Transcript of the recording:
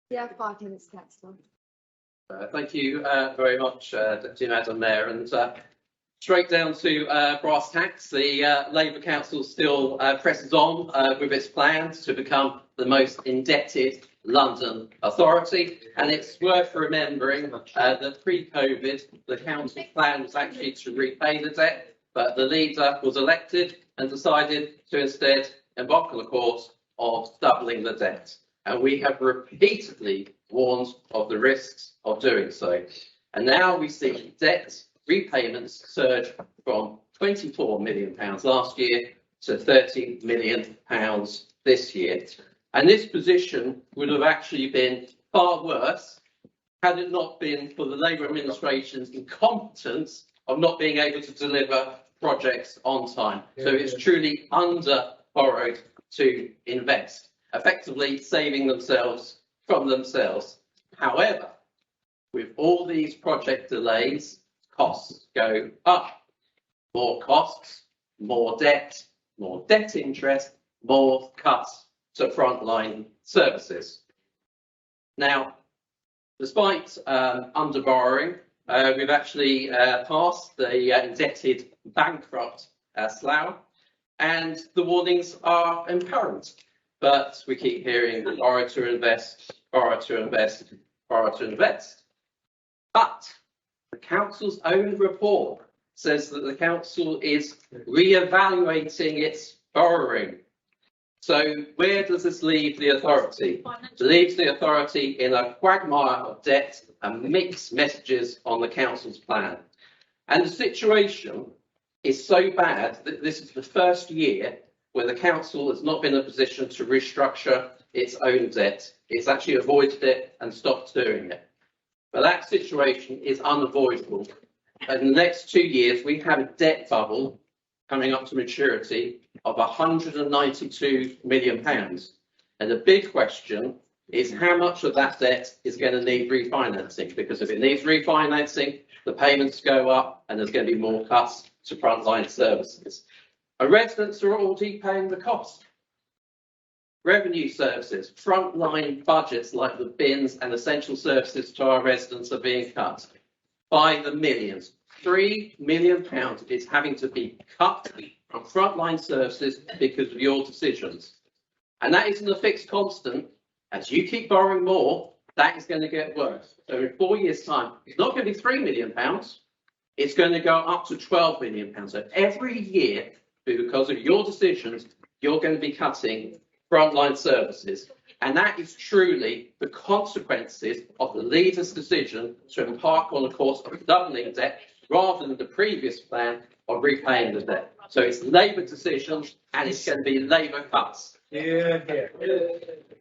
Yeah, 5 minutes, Councillor. Thank you very much, Deputy Madam Mayor. And straight down to brass tacks, the Labour Council still presses on with its plans to become the most indebted London authority. And it's worth remembering that pre-COVID, the council's plan was actually to repay the debt, but the leader was elected and decided to instead embark on a course of doubling the debt. And we have repeatedly warned of the risks of doing so. And now we see debt repayments surge from £24 million last year to £30 million this year. And this position would have actually been far worse had it not been for the Labour administration's incompetence of not being able to deliver projects on time. So it's truly under borrowed to invest, effectively saving themselves from themselves. However, with all these project delays, costs go up. More costs, more debt interest, more cuts to frontline services. Now, despite under borrowing, we've actually passed the indebted bankrupt slough, and the warnings are apparent. But we keep hearing borrow to invest, borrow to invest, borrow to invest. But the council's own report says that the council is re-evaluating its borrowing. So where does this leave the authority? It leaves the authority in a quagmire of debt and mixed messages on the council's plan. And the situation is so bad that this is the first year where the council has not been in a position to restructure its own debt. It's actually avoided it and stopped doing it. But that situation is unavoidable. In the next 2 years, we have a debt bubble coming up to maturity of £192 million. And the big question is how much of that debt is going to need refinancing? Because if it needs refinancing, the payments go up and there's going to be more cuts to frontline services. And residents are already paying the cost. Revenue services, frontline budgets like the bins and essential services to our residents are being cut by the millions. £3 million is having to be cut from frontline services because of your decisions. And that isn't a fixed constant. As you keep borrowing more, that is going to get worse. So in 4 years' time, it's not going to be £3 million. It's going to go up to £12 million. So every year, because of your decisions, you're going to be cutting frontline services. And that is truly the consequences of the leader's decision to embark on a course of doubling debt rather than the previous plan of repaying the debt. So it's Labour decisions and it's going to be Labour cuts.